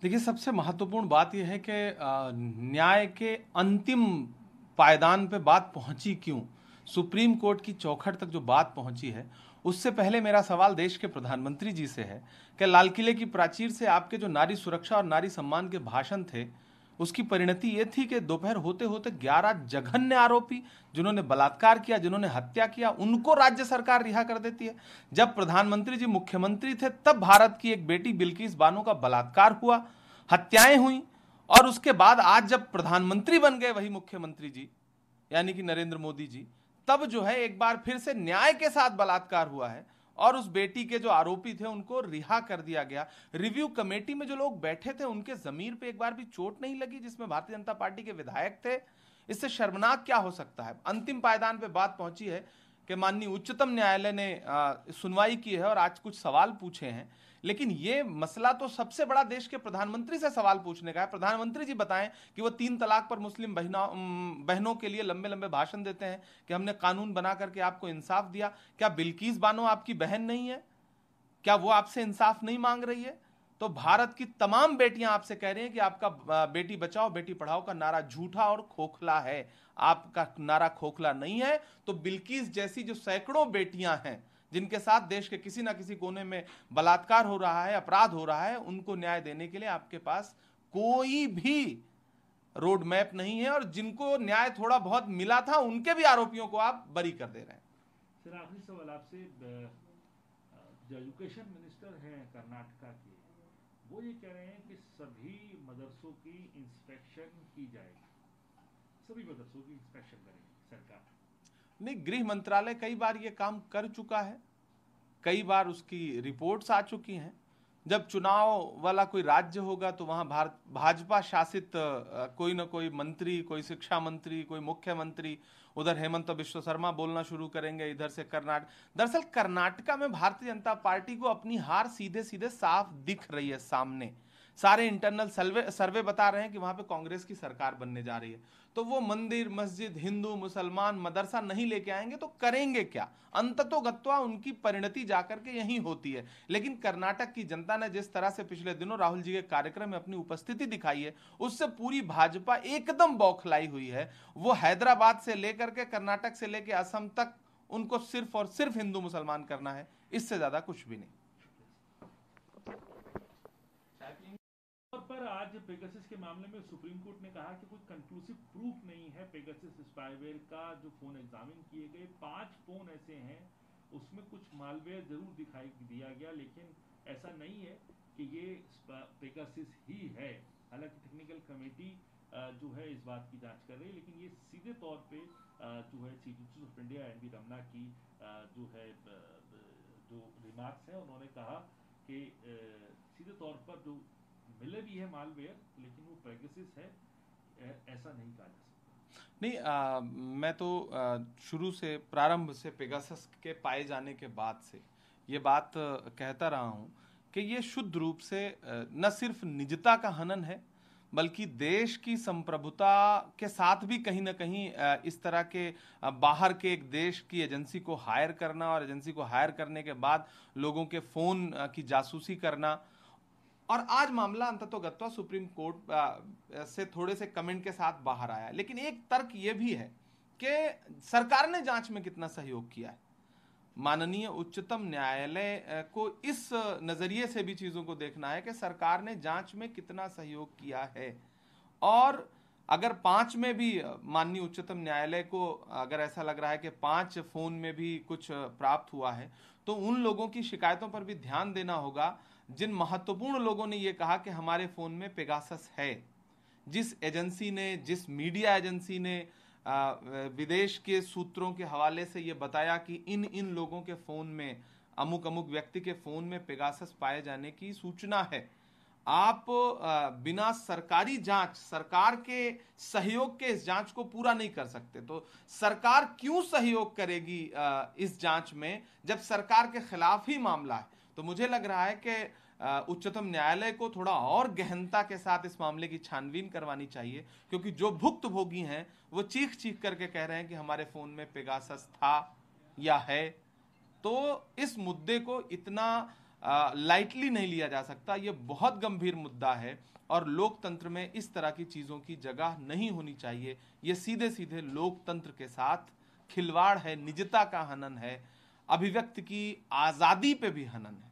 देखिए, सबसे महत्वपूर्ण बात यह है कि न्याय के अंतिम पायदान पे बात पहुंची क्यों, सुप्रीम कोर्ट की चौखट तक जो बात पहुंची है। उससे पहले मेरा सवाल देश के प्रधानमंत्री जी से है कि लाल किले की प्राचीर से आपके जो नारी सुरक्षा और नारी सम्मान के भाषण थे, उसकी परिणति ये थी कि दोपहर होते होते 11 जघन्य आरोपी जिन्होंने बलात्कार किया, जिन्होंने हत्या किया, उनको राज्य सरकार रिहा कर देती है। जब प्रधानमंत्री जी मुख्यमंत्री थे तब भारत की एक बेटी बिल्किस बानो का बलात्कार हुआ, हत्याएं हुई, और उसके बाद आज जब प्रधानमंत्री बन गए वही मुख्यमंत्री जी यानी कि नरेंद्र मोदी जी, तब जो है एक बार फिर से न्याय के साथ बलात्कार हुआ है और उस बेटी के जो आरोपी थे उनको रिहा कर दिया गया। रिव्यू कमेटी में जो लोग बैठे थे उनके जमीर पे एक बार भी चोट नहीं लगी, जिसमें भारतीय जनता पार्टी के विधायक थे। इससे शर्मनाक क्या हो सकता है। अंतिम पायदान पे बात पहुंची है कि माननीय उच्चतम न्यायालय ने सुनवाई की है और आज कुछ सवाल पूछे हैं, लेकिन ये मसला तो सबसे बड़ा देश के प्रधानमंत्री से सवाल पूछने का है। प्रधानमंत्री जी बताएं कि वो 3 तलाक पर मुस्लिम बहनों के लिए लंबे लंबे भाषण देते हैं कि हमने कानून बना करके आपको इंसाफ दिया। क्या बिल्किस बानो आपकी बहन नहीं है? क्या वो आपसे इंसाफ नहीं मांग रही है? तो भारत की तमाम बेटियां आपसे कह रही हैं कि आपका बेटी बचाओ बेटी पढ़ाओ का नारा झूठा और खोखला है। आपका नारा खोखला नहीं है तो बिल्किस जैसी जो सैकड़ों बेटियां हैं जिनके साथ देश के किसी ना किसी कोने में बलात्कार हो रहा है, अपराध हो रहा है, उनको न्याय देने के लिए आपके पास कोई भी रोड मैप नहीं है, और जिनको न्याय थोड़ा बहुत मिला था उनके भी आरोपियों को आप बरी कर दे रहे हैं। सर, आखिरी सवाल आपसे। जो एजुकेशन मिनिस्टर हैं कर्नाटका के, वो ये कह रहे हैं कि सभी मदरसों की इंस्पेक्शन की जाएगी, सभी मदरसों की इंस्पेक्शन करेगी सरकार। नहीं, गृह मंत्रालय कई बार ये काम कर चुका है, कई बार उसकी रिपोर्ट्स आ चुकी हैं। जब चुनाव वाला कोई राज्य होगा तो वहां भाजपा शासित कोई ना कोई मंत्री, कोई शिक्षा मंत्री, कोई मुख्यमंत्री, उधर हेमंत बिश्व शर्मा बोलना शुरू करेंगे, इधर से कर्नाटक। दरअसल कर्नाटका में भारतीय जनता पार्टी को अपनी हार सीधे सीधे साफ दिख रही है सामने। सारे इंटरनल सर्वे सर्वे बता रहे हैं कि वहां पे कांग्रेस की सरकार बनने जा रही है। तो वो मंदिर मस्जिद हिंदू मुसलमान मदरसा नहीं लेके आएंगे तो करेंगे क्या? अंततोगत्वा उनकी परिणति जाकर के यही होती है। लेकिन कर्नाटक की जनता ने जिस तरह से पिछले दिनों राहुल जी के कार्यक्रम में अपनी उपस्थिति दिखाई है, उससे पूरी भाजपा एकदम बौखलाई हुई है। वो हैदराबाद से लेकर के कर्नाटक से लेकर असम तक उनको सिर्फ और सिर्फ हिंदू मुसलमान करना है, इससे ज्यादा कुछ भी नहीं। और पर आज पेगासस के मामले में सुप्रीम कोर्ट ने कहा कि कोई कंक्लूसिव प्रूफ नहीं है पेगासस स्पाईवेयर का। जो फोन एग्जामिन किए गए 5 फोन ऐसे हैं, उसमें कुछ मालवेयर जरूर दिखाई दिया गया, लेकिन ऐसा नहीं है कि ये पेगासस ही है। हालांकि टेक्निकल कमेटी जो है इस बात की जांच कर रही है, लेकिन ये सीधे तौर पे जो है chief justice of India N V. Ramana की जो है जो रिमार्क्स है, उन्होंने कहा कि सीधे तौर पर जो मिले भी है मालवेयर, लेकिन वो पेगासस है, ऐसा नहीं कहा जा सकता। नहीं, मैं तो शुरू से प्रारंभ से पेगासस के पाए जाने के बाद से ये बात कहता रहा हूं कि ये शुद्ध रूप से न सिर्फ निजता का हनन है, बल्कि देश की संप्रभुता के साथ भी कहीं ना कहीं इस तरह के बाहर के एक देश की एजेंसी को हायर करना, और एजेंसी को हायर करने के बाद लोगों के फोन की जासूसी करना। और आज मामला अंततोगत्वा सुप्रीम कोर्ट से थोड़े से कमेंट के साथ बाहर आया, लेकिन एक तर्क यह भी है कि सरकार ने जांच में कितना सहयोग किया है। माननीय उच्चतम न्यायालय को इस नजरिए से भी चीजों को देखना है कि सरकार ने जांच में कितना सहयोग किया है। और अगर 5 में भी माननीय उच्चतम न्यायालय को अगर ऐसा लग रहा है कि 5 फोन में भी कुछ प्राप्त हुआ है, तो उन लोगों की शिकायतों पर भी ध्यान देना होगा जिन महत्वपूर्ण लोगों ने यह कहा कि हमारे फोन में पेगासस है। जिस एजेंसी ने, जिस मीडिया एजेंसी ने विदेश के सूत्रों के हवाले से यह बताया कि इन इन लोगों के फोन में, अमुक अमुक व्यक्ति के फोन में पेगासस पाए जाने की सूचना है, आप बिना सरकारी जांच, सरकार के सहयोग के इस जांच को पूरा नहीं कर सकते। तो सरकार क्यों सहयोग करेगी इस जांच में जब सरकार के खिलाफ ही मामला है? तो मुझे लग रहा है कि उच्चतम न्यायालय को थोड़ा और गहनता के साथ इस मामले की छानबीन करवानी चाहिए, क्योंकि जो भुक्तभोगी हैं वो चीख चीख करके कह रहे हैं कि हमारे फोन में पेगासस था या है। तो इस मुद्दे को इतना लाइटली नहीं लिया जा सकता। ये बहुत गंभीर मुद्दा है और लोकतंत्र में इस तरह की चीजों की जगह नहीं होनी चाहिए। ये सीधे सीधे लोकतंत्र के साथ खिलवाड़ है, निजता का हनन है, अभिव्यक्ति की आजादी पे भी हनन है।